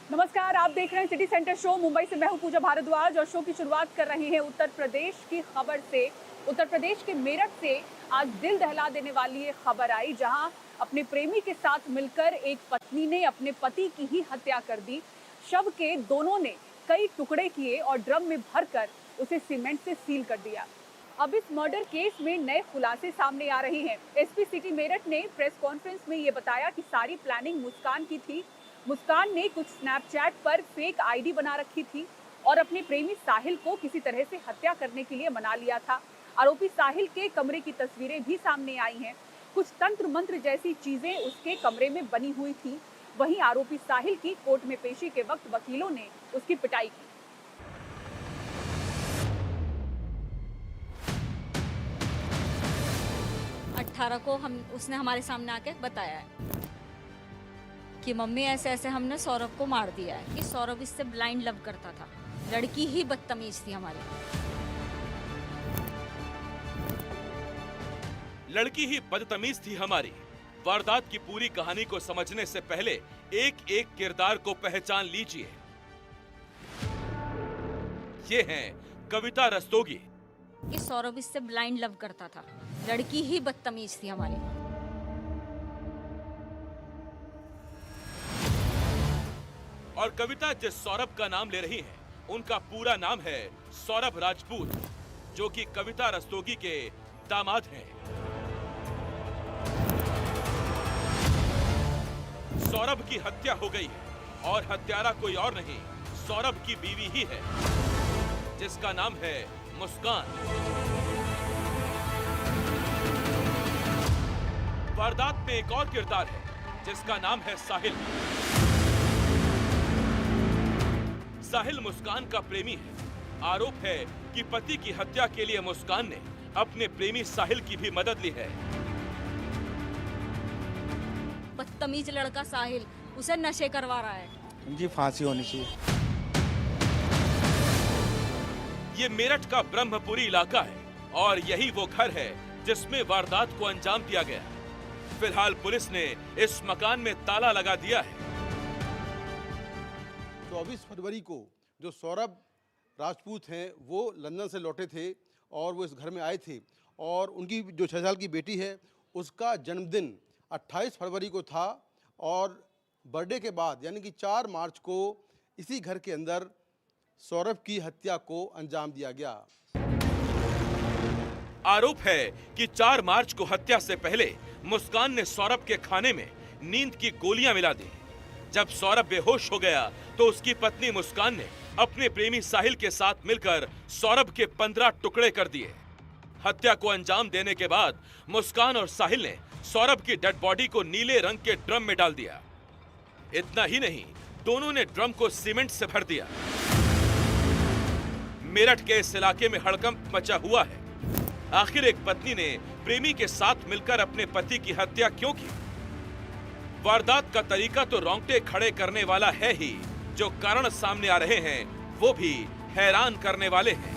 नमस्कार, आप देख रहे हैं सिटी सेंटर शो। मुंबई से मैं हूं पूजा भारद्वाज और शो की शुरुआत कर रहे हैं उत्तर प्रदेश की खबर से। उत्तर प्रदेश के मेरठ से आज दिल दहला देने वाली ये खबर आई, जहां अपने प्रेमी के साथ मिलकर एक पत्नी ने अपने पति की ही हत्या कर दी। शव के दोनों ने कई टुकड़े किए और ड्रम में भरकर उसे सीमेंट से सील कर दिया। अब इस मर्डर केस में नए खुलासे सामने आ रहे हैं। एसपी सिटी मेरठ ने प्रेस कॉन्फ्रेंस में ये बताया कि सारी प्लानिंग मुस्कान की थी। मुस्कान ने कुछ स्नैपचैट पर फेक आईडी बना रखी थी और अपने प्रेमी साहिल को किसी तरह से हत्या करने के लिए मना लिया था। आरोपी साहिल के कमरे की तस्वीरें भी सामने आई हैं। कुछ तंत्र मंत्र जैसी चीजें उसके कमरे में बनी हुई थी। वहीं आरोपी साहिल की कोर्ट में पेशी के वक्त वकीलों ने उसकी पिटाई की। 18 को उसने हमारे सामने आके बताया है कि मम्मी ऐसे ऐसे हमने सौरभ को मार दिया है, कि सौरभ इससे ब्लाइंड लव करता था, लड़की ही बदतमीज थी हमारी। लड़की ही बदतमीज थी हमारी। वारदात की पूरी कहानी को समझने से पहले एक एक किरदार को पहचान लीजिए। ये हैं कविता रस्तोगी। कि सौरभ इससे ब्लाइंड लव करता था, लड़की ही बदतमीज थी हमारी। और कविता जिस सौरभ का नाम ले रही हैं, उनका पूरा नाम है सौरभ राजपूत, जो कि कविता रस्तोगी के दामाद हैं। सौरभ की हत्या हो गई है और हत्यारा कोई और नहीं, सौरभ की बीवी ही है, जिसका नाम है मुस्कान। वारदात में एक और किरदार है, जिसका नाम है साहिल। साहिल मुस्कान का प्रेमी है। आरोप है कि पति की हत्या के लिए मुस्कान ने अपने प्रेमी साहिल की भी मदद ली है। बदतमीज लड़का साहिल उसे नशे करवा रहा है। इनकी फांसी होनी चाहिए। ये मेरठ का ब्रह्मपुरी इलाका है और यही वो घर है जिसमें वारदात को अंजाम दिया गया। फिलहाल पुलिस ने इस मकान में ताला लगा दिया है। 24 फरवरी को जो सौरभ राजपूत हैं वो लंदन से लौटे थे और वो इस घर में आए थे, और उनकी जो 6 साल की बेटी है उसका जन्मदिन 28 फरवरी को था, और बर्थडे के बाद यानी कि 4 मार्च को इसी घर के अंदर सौरभ की हत्या को अंजाम दिया गया। आरोप है कि 4 मार्च को हत्या से पहले मुस्कान ने सौरभ के खाने में नींद की गोलियां मिला दी। जब सौरभ बेहोश हो गया तो उसकी पत्नी मुस्कान ने अपने प्रेमी साहिल के साथ मिलकर सौरभ के 15 टुकड़े कर दिए। हत्या को अंजाम देने के बाद मुस्कान और साहिल ने सौरभ की डेड बॉडी को नीले रंग के ड्रम में डाल दिया। इतना ही नहीं, दोनों ने ड्रम को सीमेंट से भर दिया। मेरठ के इस इलाके में हड़कंप मचा हुआ है। आखिर एक पत्नी ने प्रेमी के साथ मिलकर अपने पति की हत्या क्यों की? वारदात का तरीका तो रोंगटे खड़े करने वाला है ही, जो कारण सामने आ रहे हैं वो भी हैरान करने वाले हैं।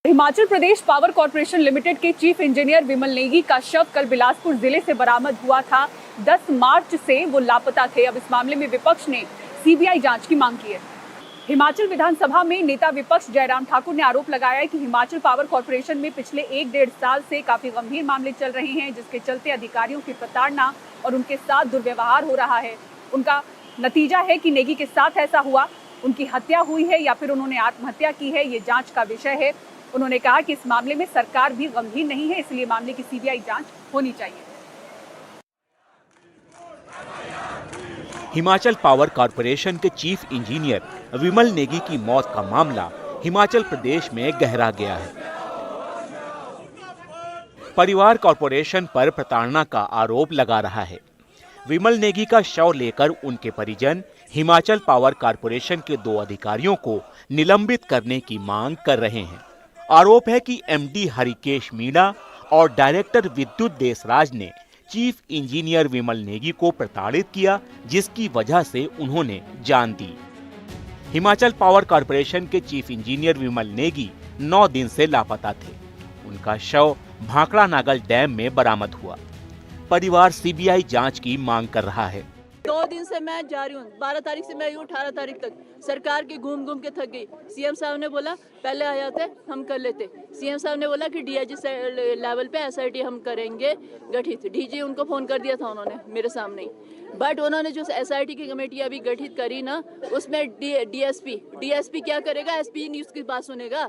Himachal Pradesh power corporation limited के चीफ इंजीनियर विमल नेगी का शव कल बिलासपुर जिले से बरामद हुआ था। 10 मार्च से वो लापता थे। अब इस मामले में विपक्ष ने सीबीआई जांच की मांग की है। हिमाचल विधानसभा में नेता विपक्ष जयराम ठाकुर ने आरोप लगाया है कि हिमाचल पावर कॉर्पोरेशन में पिछले 1-1.5 साल से काफी गंभीर मामले चल रहे हैं, जिसके चलते अधिकारियों की प्रताड़ना और उनके साथ दुर्व्यवहार हो रहा है। उनका नतीजा है कि नेगी के साथ ऐसा हुआ, उनकी हत्या हुई है या फिर उन्होंने आत्महत्या की है, ये जांच का विषय है। उन्होंने कहा कि इस मामले में सरकार भी गंभीर नहीं है, इसलिए मामले की सीबीआई जांच होनी चाहिए। हिमाचल पावर कॉर्पोरेशन के चीफ इंजीनियर विमल नेगी की मौत का मामला हिमाचल प्रदेश में गहरा गया है। परिवार कॉर्पोरेशन पर प्रताड़ना का आरोप लगा रहा है। विमल नेगी का शव लेकर उनके परिजन हिमाचल पावर कॉर्पोरेशन के 2 अधिकारियों को निलंबित करने की मांग कर रहे हैं। आरोप है कि एमडी हरिकेश मीणा और डायरेक्टर विद्युत देसराज ने चीफ इंजीनियर विमल नेगी को प्रताड़ित किया, जिसकी वजह से उन्होंने जान दी। हिमाचल पावर कॉर्पोरेशन के चीफ इंजीनियर विमल नेगी 9 दिन से लापता थे। उनका शव भाखड़ा नागल डैम में बरामद हुआ। परिवार सीबीआई जांच की मांग कर रहा है। 2 दिन से मैं जा रही हूँ, 12 तारीख से मैं यूँ 18 तारीख तक सरकार की घूम घूम के थक गई। सीएम साहब ने बोला पहले आ जाते हम कर लेते। सीएम साहब ने बोला कि डीआईजी लेवल पे एसआईटी हम करेंगे गठित। डीजी उनको फोन कर दिया था उन्होंने मेरे सामने ही। बट उन्होंने जो एसआईटी की कमेटी अभी गठित करी ना, उसमें डीएसपी क्या करेगा? एसपी नहीं उसकी बात सुनेगा।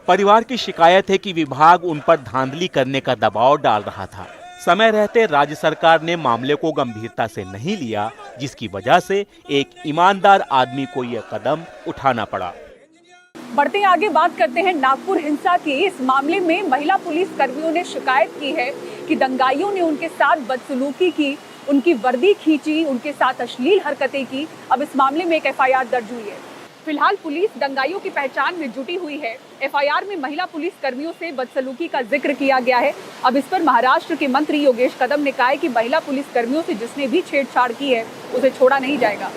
परिवार की शिकायत है कि विभाग उन पर धांधली करने का दबाव डाल रहा था। समय रहते राज्य सरकार ने मामले को गंभीरता से नहीं लिया, जिसकी वजह से एक ईमानदार आदमी को यह कदम उठाना पड़ा। बढ़ते आगे बात करते हैं नागपुर हिंसा की। इस मामले में महिला पुलिस कर्मियों ने शिकायत की है कि दंगाइयों ने उनके साथ बदसलूकी की, उनकी वर्दी खींची, उनके साथ अश्लील हरकतें की। अब इस मामले में एक एफआईआर दर्ज हुई है। फिलहाल पुलिस दंगाइयों की पहचान में जुटी हुई है। एफआईआर में महिला पुलिस कर्मियों से बदसलूकी का जिक्र किया गया है। अब इस पर महाराष्ट्र के मंत्री योगेश कदम ने कहा है कि महिला पुलिस कर्मियों से जिसने भी छेड़छाड़ की है उसे छोड़ा नहीं जाएगा।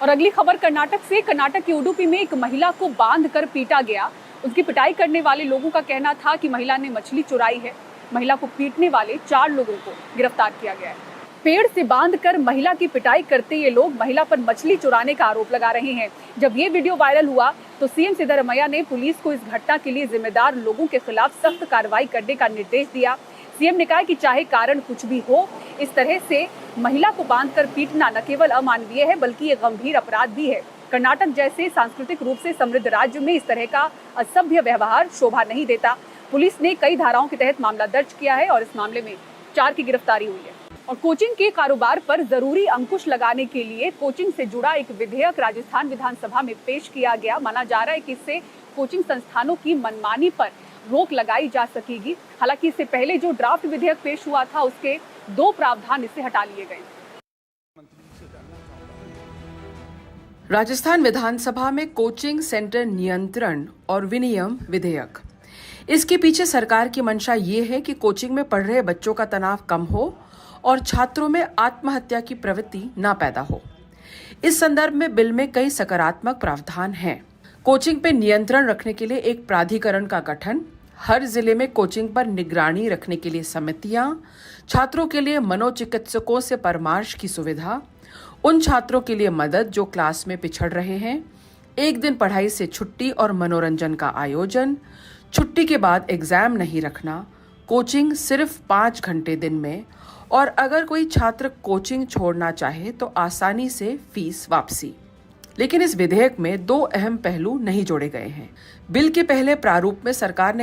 और अगली खबर कर्नाटक से। कर्नाटक के उडुपी में एक महिला को बांधकर पीटा गया। उसकी पिटाई करने वाले लोगों का कहना था कि महिला ने मछली चुराई है। महिला को पीटने वाले 4 लोगों को गिरफ्तार किया गया है। पेड़ से बांधकर महिला की पिटाई करते ये लोग महिला पर मछली चुराने का आरोप लगा रहे हैं। जब ये वीडियो वायरल हुआ तो सीएम सिद्धरमैया ने पुलिस को इस घटना के लिए जिम्मेदार लोगों के खिलाफ सख्त कार्रवाई करने का निर्देश दिया। सीएम ने कहा कि चाहे कारण कुछ भी हो, इस तरह से महिला को बांधकर पीटना न केवल अमानवीय है बल्कि ये गंभीर अपराध भी है। कर्नाटक जैसे सांस्कृतिक रूप से समृद्ध राज्य में इस तरह का असभ्य व्यवहार शोभा नहीं देता। पुलिस ने कई धाराओं के तहत मामला दर्ज किया है और इस मामले में 4 की गिरफ्तारी हुई है। और कोचिंग के कारोबार पर जरूरी अंकुश लगाने के लिए कोचिंग से जुड़ा एक विधेयक राजस्थान विधानसभा में पेश किया गया। माना जा रहा है कि इससे कोचिंग संस्थानों की मनमानी पर रोक लगाई जा सकेगी। हालांकि इससे पहले जो ड्राफ्ट विधेयक पेश हुआ था उसके 2 प्रावधान इससे हटा लिए गए। राजस्थान विधानसभा में कोचिंग सेंटर नियंत्रण और विनियम विधेयक। इसके पीछे सरकार की मंशा ये है कि कोचिंग में पढ़ रहे बच्चों का तनाव कम हो और छात्रों में आत्महत्या की प्रवृत्ति न पैदा हो। इस संदर्भ में बिल में कई सकारात्मक प्रावधान हैं। कोचिंग पर नियंत्रण रखने के लिए एक प्राधिकरण का गठन, हर जिले में कोचिंग पर निगरानी रखने के लिए समितियां, छात्रों के लिए मनोचिकित्सकों से परामर्श की सुविधा, उन छात्रों के लिए मदद जो क्लास में पिछड़ रहे हैं, 1 दिन पढ़ाई से छुट्टी और मनोरंजन का आयोजन, छुट्टी के बाद एग्जाम नहीं रखना, कोचिंग सिर्फ 5 घंटे दिन में, और अगर कोई छात्र कोचिंग छोड़ना चाहे तो आसानी से फीस वापसी। लेकिन इस विधेयक में 2 अहम पहलू नहीं जोड़े गए हैं। बिल के पहले प्रारूप में सरकार ने